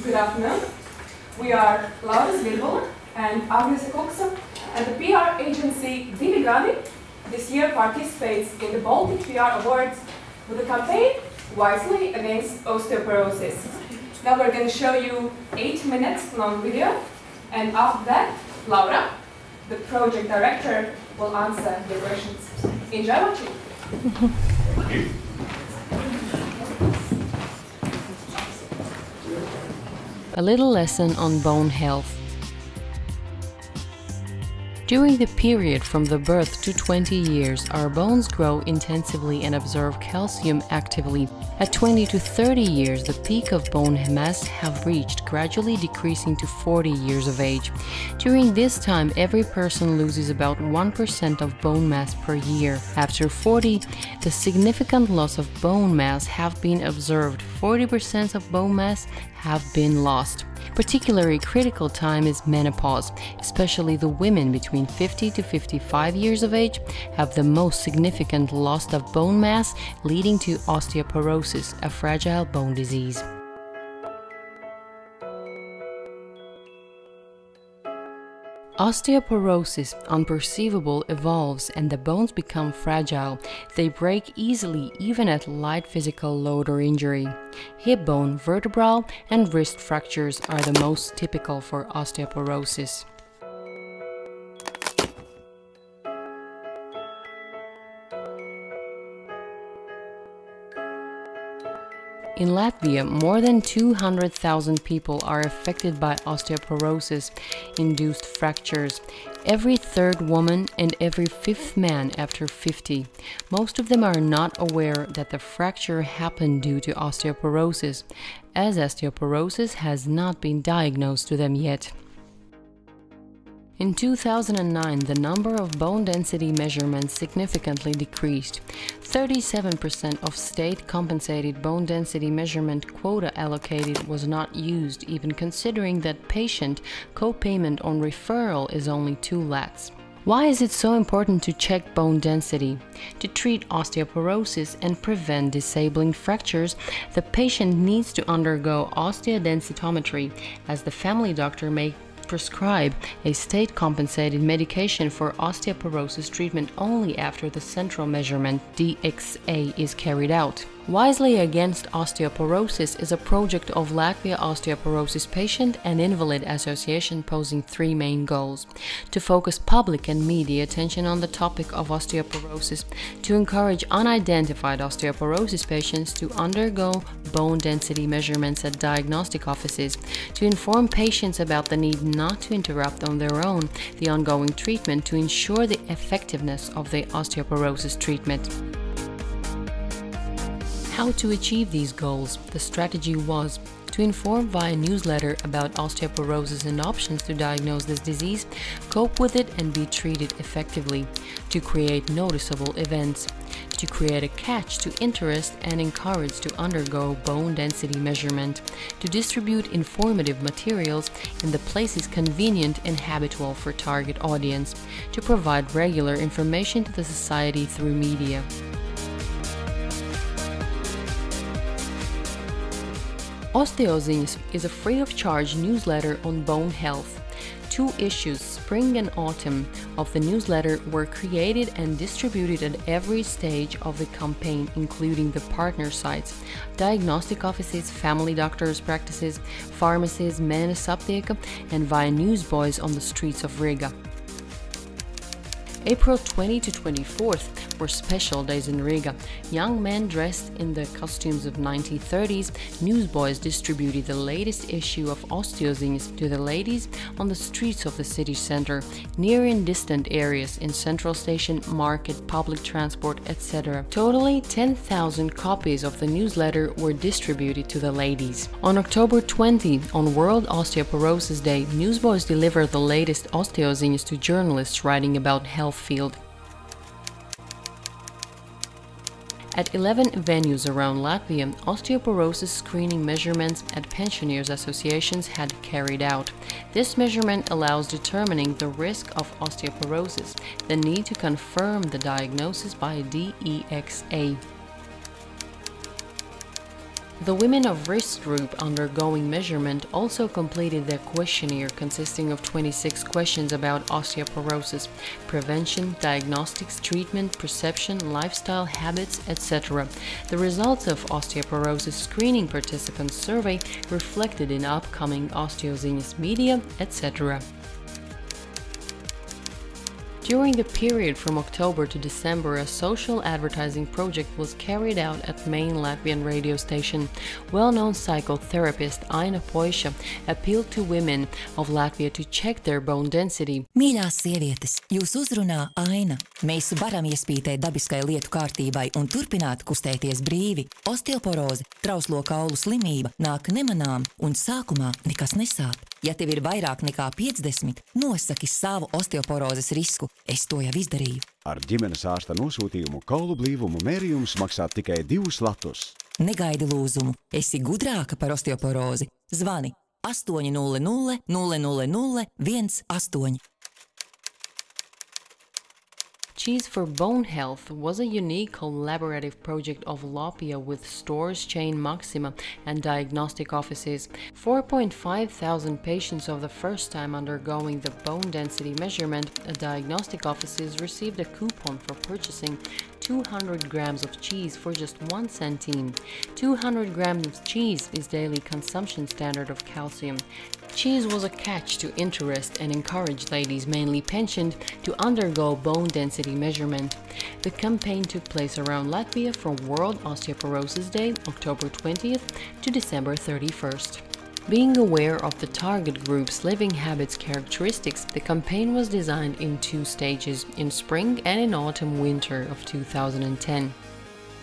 Good afternoon. We are Laura Svilvola and Agnes Koksa, and the PR agency Divi this year participates in the Baltic PR Awards with the campaign Wisely Against Osteoporosis. Now we're going to show you 8 minutes long video, and after that, Laura, the project director, will answer your questions. Enjoy watching. Thank you. A little lesson on bone health. During the period from the birth to 20 years, our bones grow intensively and absorb calcium actively. At 20 to 30 years, the peak of bone mass have reached, gradually decreasing to 40 years of age. During this time, every person loses about 1% of bone mass per year. After 40, the significant loss of bone mass have been observed. 40% of bone mass have been lost. Particularly critical time is menopause, especially the women between 50 to 55 years of age have the most significant loss of bone mass, leading to osteoporosis, a fragile bone disease. Osteoporosis, unperceivable, evolves and the bones become fragile. They break easily even at light physical load or injury. Hip bone, vertebral and wrist fractures are the most typical for osteoporosis. In Latvia, more than 200,000 people are affected by osteoporosis-induced fractures. Every third woman and every fifth man after 50. Most of them are not aware that the fracture happened due to osteoporosis, as osteoporosis has not been diagnosed to them yet. In 2009, the number of bone density measurements significantly decreased. 37% of state-compensated bone density measurement quota allocated was not used, even considering that patient co-payment on referral is only 2 lats. Why is it so important to check bone density? To treat osteoporosis and prevent disabling fractures, the patient needs to undergo osteodensitometry, as the family doctor may prescribe a state-compensated medication for osteoporosis treatment only after the central measurement DXA is carried out. Wisely Against Osteoporosis is a project of Latvia Osteoporosis Patient and Invalid Association posing 3 main goals: to focus public and media attention on the topic of osteoporosis, to encourage unidentified osteoporosis patients to undergo bone density measurements at diagnostic offices, to inform patients about the need not to interrupt on their own the ongoing treatment to ensure the effectiveness of the osteoporosis treatment. How to achieve these goals? The strategy was to inform via newsletter about osteoporosis and options to diagnose this disease, cope with it and be treated effectively, to create noticeable events, to create a catch to interest and encourage to undergo bone density measurement, to distribute informative materials in the places convenient and habitual for target audience, to provide regular information to the society through media. Osteoziņas is a free-of-charge newsletter on bone health. 2 issues, spring and autumn, of the newsletter were created and distributed at every stage of the campaign, including the partner sites, diagnostic offices, family doctors' practices, pharmacies, Mēnesis aptieka, and via newsboys on the streets of Riga. April 20 to 24th were special days in Riga. Young men dressed in the costumes of 1930s, newsboys distributed the latest issue of Osteoziņas to the ladies on the streets of the city center, near and distant areas, in central station, market, public transport, etc. Totally 10,000 copies of the newsletter were distributed to the ladies. On October 20, on World Osteoporosis Day, newsboys delivered the latest Osteoziņas to journalists writing about health field. At 11 venues around Latvia, osteoporosis screening measurements at pensioners' associations had carried out. This measurement allows determining the risk of osteoporosis, the need to confirm the diagnosis by DXA. The women of risk group undergoing measurement also completed their questionnaire consisting of 26 questions about osteoporosis, prevention, diagnostics, treatment, perception, lifestyle habits, etc. The results of osteoporosis screening participants survey reflected in upcoming Osteozinis media, etc. During the period from October to December, a social advertising project was carried out at main Latvian radio station. Well-known psychotherapist Aina Poisha appealed to women of Latvia to check their bone density. Mīļās sievietes, jūs uzrunā Aina. Mēs varam iespītēt dabiskai lietu kārtībai un turpināt kustēties brīvi. Osteoporoze, trauslo kaulu slimība, nāk nemanām un sākumā nekas nesāp. Ja tev ir vairāk nekā 50, nosaki savu osteoporozes risku. Es to jau izdarīju. Ar ģimenes ārsta nosūtījumu kaulu blīvumu mērījums maksā tikai 2 latus. Negaidi lūzumu. Esi gudrāka par osteoporozi. Zvani 800 000 18. Cheese for Bone Health was a unique collaborative project of Lopia with stores chain Maxima and diagnostic offices. 4,500 patients of the first time undergoing the bone density measurement, diagnostic offices received a coupon for purchasing 200 grams of cheese for just 1 centime. 200 grams of cheese is daily consumption standard of calcium. Cheese was a catch to interest and encourage ladies, mainly pensioned, to undergo bone density measurement. The campaign took place around Latvia from World Osteoporosis Day, October 20th to December 31st. Being aware of the target group's living habits characteristics, the campaign was designed in 2 stages, in spring and in autumn-winter of 2010.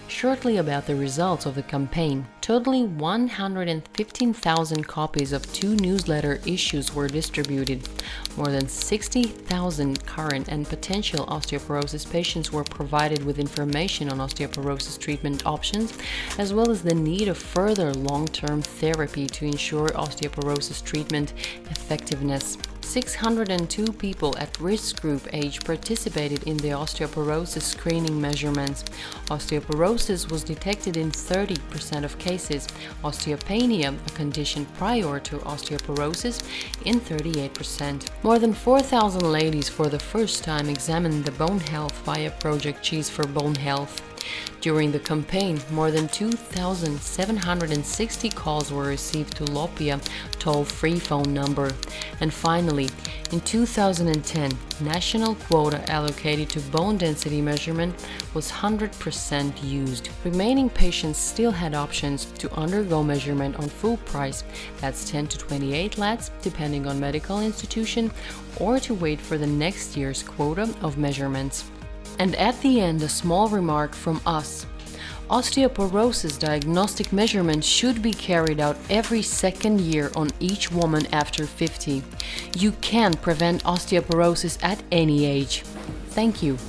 Shortly about the results of the campaign, totally 115,000 copies of 2 newsletter issues were distributed. More than 60,000 current and potential osteoporosis patients were provided with information on osteoporosis treatment options, as well as the need of further long-term therapy to ensure osteoporosis treatment effectiveness. 602 people at risk group age participated in the osteoporosis screening measurements. Osteoporosis was detected in 30% of cases, osteopenia, a condition prior to osteoporosis, in 38%. More than 4,000 ladies for the first time examined the bone health via Project Cheese for Bone Health. During the campaign, more than 2,760 calls were received to Lopia toll-free phone number. And finally, in 2010, national quota allocated to bone density measurement was 100% used. Remaining patients still had options to undergo measurement on full price, that's 10 to 28 lats, depending on medical institution, or to wait for the next year's quota of measurements. And at the end, a small remark from us. Osteoporosis diagnostic measurement should be carried out every 2nd year on each woman after 50. You can prevent osteoporosis at any age. Thank you.